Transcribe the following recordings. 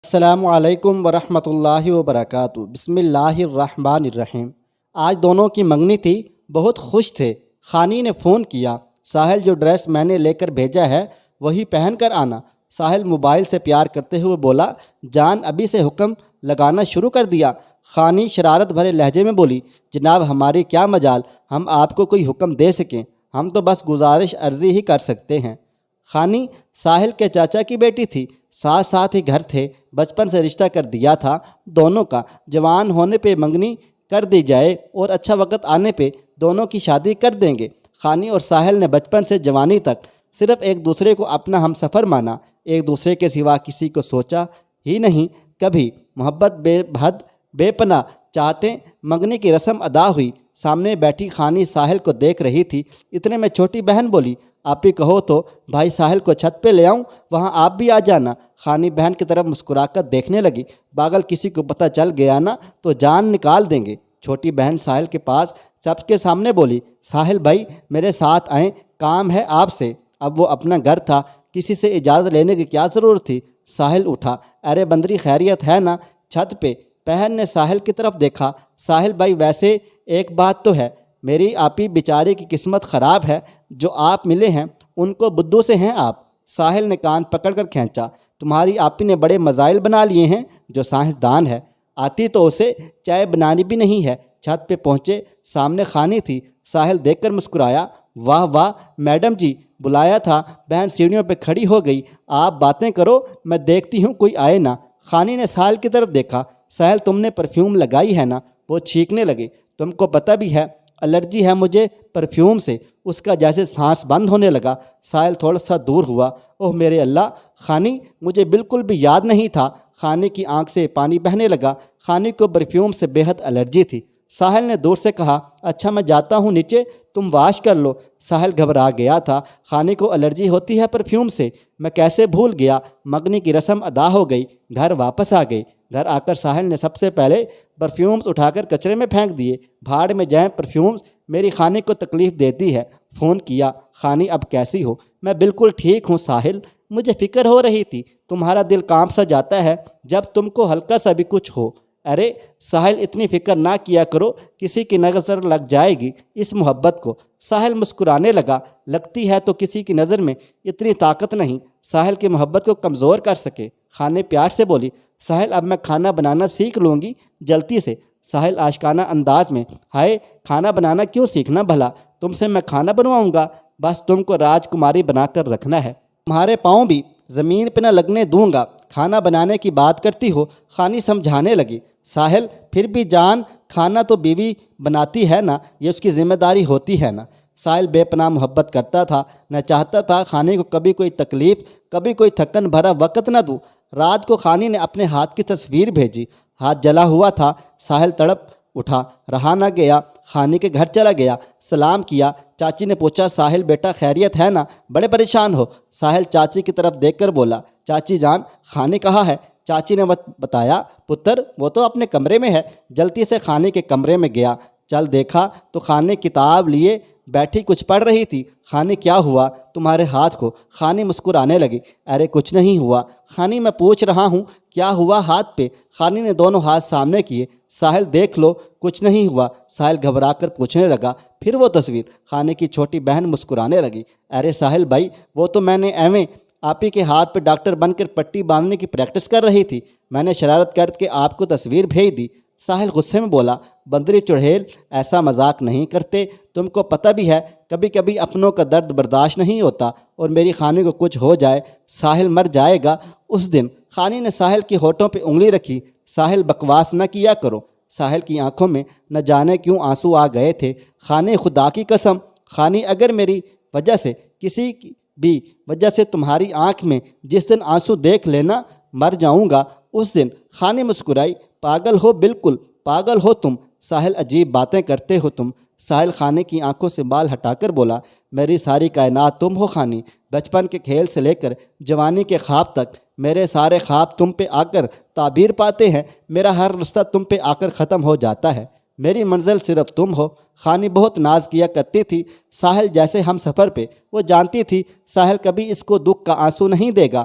السلام علیکم ورحمۃ اللہ وبرکاتہ۔ بسم اللہ الرحمن الرحیم۔ آج دونوں کی منگنی تھی، بہت خوش تھے۔ خانی نے فون کیا، ساحل جو ڈریس میں نے لے کر بھیجا ہے وہی پہن کر آنا۔ ساحل موبائل سے پیار کرتے ہوئے بولا، جان ابھی سے حکم لگانا شروع کر دیا؟ خانی شرارت بھرے لہجے میں بولی، جناب ہماری کیا مجال ہم آپ کو کوئی حکم دے سکیں، ہم تو بس گزارش عرضی ہی کر سکتے ہیں۔ خانی ساحل کے چاچا کی بیٹی تھی، ساتھ ساتھ ہی گھر تھے، بچپن سے رشتہ کر دیا تھا دونوں کا۔ جوان ہونے پہ منگنی کر دی جائے اور اچھا وقت آنے پہ دونوں کی شادی کر دیں گے۔ خانی اور ساحل نے بچپن سے جوانی تک صرف ایک دوسرے کو اپنا ہم سفر مانا، ایک دوسرے کے سوا کسی کو سوچا ہی نہیں کبھی۔ محبت بے حد بے پناہ چاہتے منگنی کی رسم ادا ہوئی۔ سامنے بیٹھی خانی ساحل کو دیکھ رہی تھی، اتنے میں چھوٹی بہن بولی، آپ ہی کہو تو بھائی ساحل کو چھت پہ لے آؤں، وہاں آپ بھی آ جانا۔ خانی بہن کی طرف مسکرا کر دیکھنے لگی، پاگل کسی کو پتہ چل گیا نا تو جان نکال دیں گے۔ چھوٹی بہن ساحل کے پاس سب کے سامنے بولی، ساحل بھائی میرے ساتھ آئیں، کام ہے آپ سے۔ اب وہ اپنا گھر تھا، کسی سے اجازت لینے کی کیا ضرورت تھی؟ ساحل اٹھا، ارے بندری خیریت ہے نا؟ چھت پہ بہن نے ساحل کی طرف دیکھا، ساحل بھائی ویسے ایک بات تو ہے، میری آپی بیچارے کی قسمت خراب ہے، جو آپ ملے ہیں ان کو بدو سے ہیں آپ۔ ساحل نے کان پکڑ کر کھینچا، تمہاری آپی نے بڑے مزائل بنا لیے ہیں، جو سائنسدان ہے، آتی تو اسے چائے بنانی بھی نہیں ہے۔ چھت پہ پہنچے، سامنے خانی تھی، ساحل دیکھ کر مسکرایا، واہ واہ میڈم جی، بلایا تھا؟ بہن سیڑھیوں پہ کھڑی ہو گئی، آپ باتیں کرو، میں دیکھتی ہوں کوئی آئے نا۔ خانی نے ساحل کی طرف دیکھا، ساحل تم نے پرفیوم لگائی ہے نا؟ وہ چھینکنے لگے، تم کو پتہ بھی ہے الرجی ہے مجھے پرفیوم سے۔ اس کا جیسے سانس بند ہونے لگا۔ ساحل تھوڑا سا دور ہوا، اوہ میرے اللہ، خانی مجھے بالکل بھی یاد نہیں تھا۔ خانی کی آنکھ سے پانی بہنے لگا، خانی کو پرفیوم سے بے حد الرجی تھی۔ ساحل نے دور سے کہا، اچھا میں جاتا ہوں نیچے، تم واش کر لو۔ ساحل گھبرا گیا تھا، خانی کو الرجی ہوتی ہے پرفیوم سے؟ میں کیسے بھول گیا۔ منگنی کی رسم ادا ہو گئی، گھر واپس آ گئی۔ گھر آ کر ساحل نے سب سے پہلے پرفیومز اٹھا کر کچرے میں پھینک دیے۔ بھاڑ میں جائیں پرفیومز، میری خانی کو تکلیف دیتی ہے۔ فون کیا، خانی اب کیسی ہو؟ میں بالکل ٹھیک ہوں ساحل، مجھے فکر ہو رہی تھی، تمہارا دل کانپ سا جاتا ہے جب تم کو ہلکا سا بھی کچھ ہو۔ ارے ساحل اتنی فکر نہ کیا کرو، کسی کی نظر لگ جائے گی اس محبت کو۔ ساحل مسکرانے لگا، لگتی ہے تو کسی کی نظر میں اتنی طاقت نہیں ساحل کی محبت کو کمزور کر سکے۔ خانی پیار سے بولی، ساحل اب میں کھانا بنانا سیکھ لوں گی جلدی سے۔ ساحل آشکانہ انداز میں، ہائے کھانا بنانا کیوں سیکھنا بھلا، تم سے میں کھانا بنواؤں گا، بس تم کو راجکماری بنا کر رکھنا ہے، تمہارے پاؤں بھی زمین پہ نہ لگنے دوں گا۔ کھانا بنانے کی بات کرتی ہو؟ خانی سمجھانے لگی، ساحل پھر بھی جان، کھانا تو بیوی بناتی ہے نا، یہ اس کی ذمہ داری ہوتی ہے نا۔ ساحل بے پناہ محبت کرتا تھا، نہ چاہتا تھا خانی کو کبھی کوئی تکلیف، کبھی کوئی تھکن بھرا وقت نہ دوں۔ رات کو خانی نے اپنے ہاتھ کی تصویر بھیجی، ہاتھ جلا ہوا تھا۔ ساحل تڑپ اٹھا، رہا نہ گیا، خانی کے گھر چلا گیا، سلام کیا۔ چاچی نے پوچھا، ساحل بیٹا خیریت ہے نا؟ بڑے پریشان ہو؟ ساحل چاچی کی طرف دیکھ کر بولا، چاچی جان خانی کہاں ہے؟ چاچی نے بتایا، پتر وہ تو اپنے کمرے میں ہے۔ جلدی سے خانی کے کمرے میں گیا، چل دیکھا تو خانی کتاب لیے بیٹھی کچھ پڑھ رہی تھی۔ خانی کیا ہوا تمہارے ہاتھ کو؟ خانی مسکرانے لگی، ارے کچھ نہیں ہوا خانی، میں پوچھ رہا ہوں کیا ہوا ہاتھ پہ؟ خانی نے دونوں ہاتھ سامنے کیے، ساحل دیکھ لو کچھ نہیں ہوا۔ ساحل گھبرا کر پوچھنے لگا، پھر وہ تصویر؟ خانی کی چھوٹی بہن مسکرانے لگی، ارے ساحل بھائی وہ تو میں نے ایویں آپ ہی کے ہاتھ پہ ڈاکٹر بن کر پٹی باندھنے کی پریکٹس کر رہی تھی، میں نے شرارت کر کے آپ کو تصویر بھیج دی۔ ساحل غصے میں بولا، بندری چڑھیل ایسا مذاق نہیں کرتے، تم کو پتہ بھی ہے کبھی کبھی اپنوں کا درد برداشت نہیں ہوتا، اور میری خانی کو کچھ ہو جائے ساحل مر جائے گا اس دن۔ خانی نے ساحل کی ہونٹوں پہ انگلی رکھی، ساحل بکواس نہ کیا کرو۔ ساحل کی آنکھوں میں نہ جانے کیوں آنسو آ گئے تھے۔ خانی خدا کی قسم، خانی اگر میری وجہ سے کسی بھی وجہ سے تمہاری آنکھ میں جس دن آنسو دیکھ لینا مر جاؤں گا اس دن۔ خانی مسکرائی، پاگل ہو، بالکل پاگل ہو تم، ساحل عجیب باتیں کرتے ہو تم۔ ساحل خانی کی آنکھوں سے بال ہٹا کر بولا، میری ساری کائنات تم ہو خانی، بچپن کے کھیل سے لے کر جوانی کے خواب تک میرے سارے خواب تم پہ آ کر تعبیر پاتے ہیں، میرا ہر رشتہ تم پہ آ کر ختم ہو جاتا ہے، میری منزل صرف تم ہو۔ خانی بہت ناز کیا کرتی تھی ساحل جیسے ہم سفر پہ، وہ جانتی تھی ساحل کبھی اس کو دکھ کا آنسو نہیں دے گا،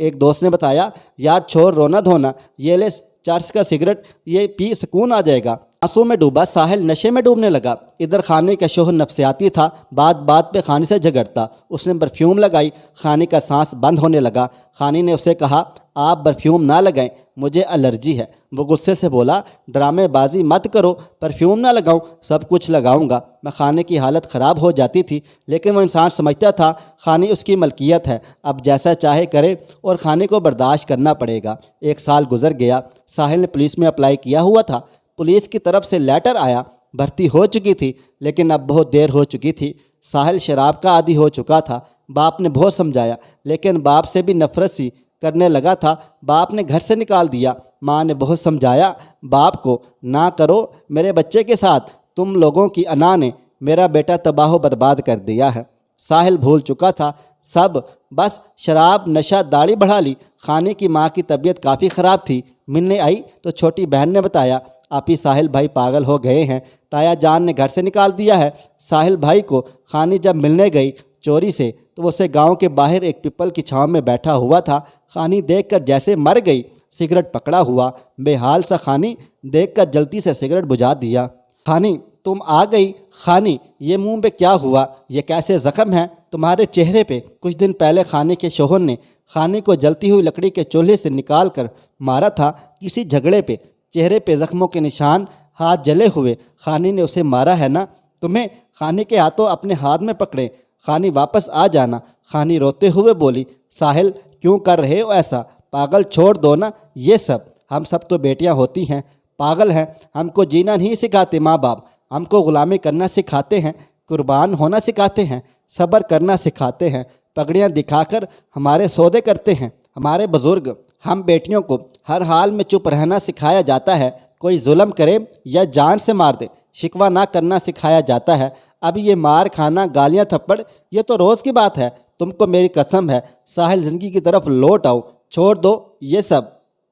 ایک دوست نے بتایا یار چھوڑ رونا دھونا، یہ لے چرس کا سگریٹ، یہ پی سکون آ جائے گا۔ آنسو میں ڈوبا ساحل نشے میں ڈوبنے لگا۔ ادھر خانی کا شوہر نفسیاتی تھا، بات بات پہ خانی سے جھگڑتا۔ اس نے پرفیوم لگائی، خانی کا سانس بند ہونے لگا۔ خانی نے اسے کہا آپ پرفیوم نہ لگائیں، مجھے الرجی ہے۔ وہ غصے سے بولا ڈرامے بازی مت کرو، پرفیوم نہ لگاؤں، سب کچھ لگاؤں گا۔ میں خانی کی حالت خراب ہو جاتی تھی، لیکن وہ انسان سمجھتا تھا خانی اس کی ملکیت ہے، اب جیسا چاہے کرے اور خانی کو برداشت کرنا پڑے گا۔ 1 سال گزر گیا۔ ساحل نے پولیس میں اپلائی کیا ہوا تھا، پولیس کی طرف سے لیٹر آیا، بھرتی ہو چکی تھی، لیکن اب بہت دیر ہو چکی تھی۔ ساحل شراب کا عادی ہو چکا تھا۔ باپ نے بہت سمجھایا، لیکن باپ سے بھی نفرت سی کرنے لگا تھا۔ باپ نے گھر سے نکال دیا۔ ماں نے بہت سمجھایا باپ کو، نہ کرو میرے بچے کے ساتھ، تم لوگوں کی انا نے میرا بیٹا تباہ و برباد کر دیا ہے۔ ساحل بھول چکا تھا سب، بس شراب نشہ داڑھی بڑھا لی۔ خانی کی ماں کی طبیعت کافی خراب تھی، ملنے آئی تو چھوٹی بہن نے بتایا آپ ہی ساحل بھائی پاگل ہو گئے ہیں، تایا جان نے گھر سے نکال دیا ہے۔ ساحل بھائی کو خانی جب ملنے گئی چوری سے تو اسے گاؤں کے باہر ایک پیپل کی چھاؤں میں بیٹھا ہوا تھا۔ خانی دیکھ کر جیسے مر گئی، سگریٹ پکڑا ہوا، بے حال سا خانی دیکھ کر جلدی سے سگریٹ بجھا دیا۔ خانی تم آ گئی؟ خانی یہ منہ پہ کیا ہوا؟ یہ کیسے زخم ہیں تمہارے چہرے پہ؟ کچھ دن پہلے خانی کے شوہر نے خانی کو جلتی ہوئی لکڑی کے چولہے سے نکال کر مارا تھا، کسی جھگڑے پہ۔ چہرے پہ زخموں کے نشان، ہاتھ جلے ہوئے۔ خانی نے اسے مارا ہے نا؟ تمہیں خانی کے ہاتھوں اپنے ہاتھ میں پکڑے، خانی واپس آ جانا۔ خانی روتے ہوئے بولی ساحل کیوں کر رہے ہو ایسا؟ پاگل چھوڑ دو نا یہ سب، ہم سب تو بیٹیاں ہوتی ہیں، پاگل ہیں، ہم کو جینا نہیں سکھاتے ماں باپ، ہم کو غلامی کرنا سکھاتے ہیں، قربان ہونا سکھاتے ہیں، صبر کرنا سکھاتے ہیں، پگڑیاں دکھا کر ہمارے سودے کرتے ہیں ہمارے بزرگ۔ ہم بیٹیوں کو ہر حال میں چپ رہنا سکھایا جاتا ہے، کوئی ظلم کرے یا جان سے مار دے شکوہ نہ کرنا سکھایا جاتا ہے۔ اب یہ مار کھانا، گالیاں تھپڑ، یہ تو روز کی بات ہے۔ تم کو میری قسم ہے ساحل زندگی کی طرف لوٹ آؤ، چھوڑ دو یہ سب۔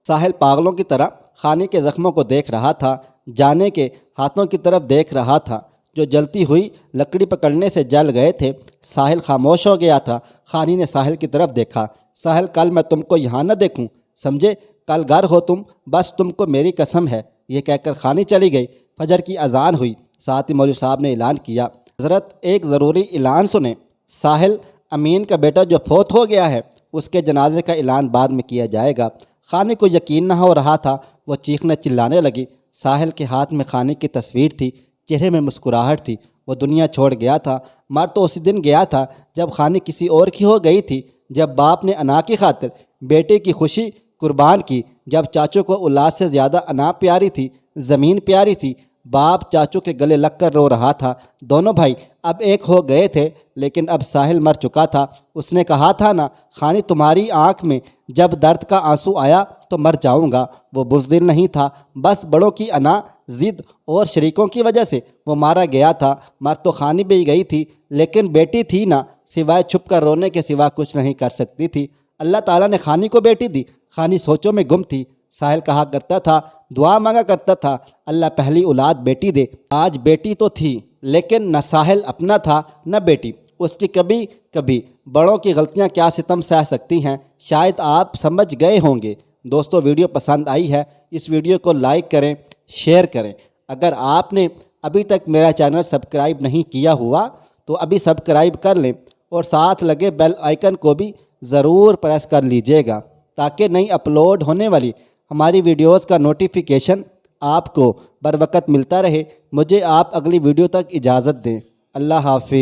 ساحل پاگلوں کی طرح خانی کے زخموں کو دیکھ رہا تھا، جانے کے ہاتھوں کی طرف دیکھ رہا تھا جو جلتی ہوئی لکڑی پکڑنے سے جل گئے تھے۔ ساحل خاموش ہو گیا تھا۔ خانی نے ساحل کی طرف دیکھا۔ ساحل کل میں تم کو یہاں نہ دیکھوں، سمجھے؟ کل گھر ہو تم، بس تم کو میری قسم ہے۔ یہ کہہ کر خانی چلی گئی۔ فجر کی اذان ہوئی، ساتھ ہی مولوی صاحب نے اعلان کیا حضرت ایک ضروری اعلان سنیں، ساحل امین کا بیٹا جو فوت ہو گیا ہے اس کے جنازے کا اعلان بعد میں کیا جائے گا۔ خانی کو یقین نہ ہو رہا تھا، وہ چیخنے چلانے لگی۔ ساحل کے ہاتھ میں خانی کی تصویر تھی، چہرے میں مسکراہٹ تھی۔ وہ دنیا چھوڑ گیا تھا، مر تو اسی دن گیا تھا جب خانی کسی اور کی ہو گئی تھی، جب باپ نے انا کی خاطر بیٹے کی خوشی قربان کی، جب چاچوں کو اولاد سے زیادہ انا پیاری تھی، زمین پیاری تھی۔ باپ چاچوں کے گلے لگ کر رو رہا تھا۔ دونوں بھائی اب ایک ہو گئے تھے، لیکن اب ساحل مر چکا تھا۔ اس نے کہا تھا نا خانی تمہاری آنکھ میں جب درد کا آنسو آیا تو مر جاؤں گا۔ وہ بزدل نہیں تھا، بس بڑوں کی انا، ضد اور شریکوں کی وجہ سے وہ مارا گیا تھا۔ مر تو خانی بھی گئی تھی، لیکن بیٹی تھی نا، سوائے چھپ کر رونے کے سوا کچھ نہیں کر سکتی تھی۔ اللہ تعالیٰ نے خانی کو بیٹی دی، خانی سوچوں میں گم تھی۔ ساحل کہا کرتا تھا، دعا مانگا کرتا تھا اللہ پہلی اولاد بیٹی دے۔ آج بیٹی تو تھی، لیکن نہ ساحل اپنا تھا نہ بیٹی۔ اس کی کبھی کبھی بڑوں کی غلطیاں کیا ستم سہ سکتی ہیں، شاید آپ سمجھ گئے ہوں گے۔ دوستو ویڈیو پسند آئی ہے، اس ویڈیو کو لائک کریں، شیئر کریں۔ اگر آپ نے ابھی تک میرا چینل سبسکرائب نہیں کیا ہوا تو ابھی سبسکرائب کر لیں اور ساتھ لگے بیل آئیکن کو بھی ضرور پریس کر لیجئے گا تاکہ نئی اپلوڈ ہونے والی ہماری ویڈیوز کا نوٹیفیکیشن آپ کو بر وقت ملتا رہے۔ مجھے آپ اگلی ویڈیو تک اجازت دیں۔ اللہ حافظ۔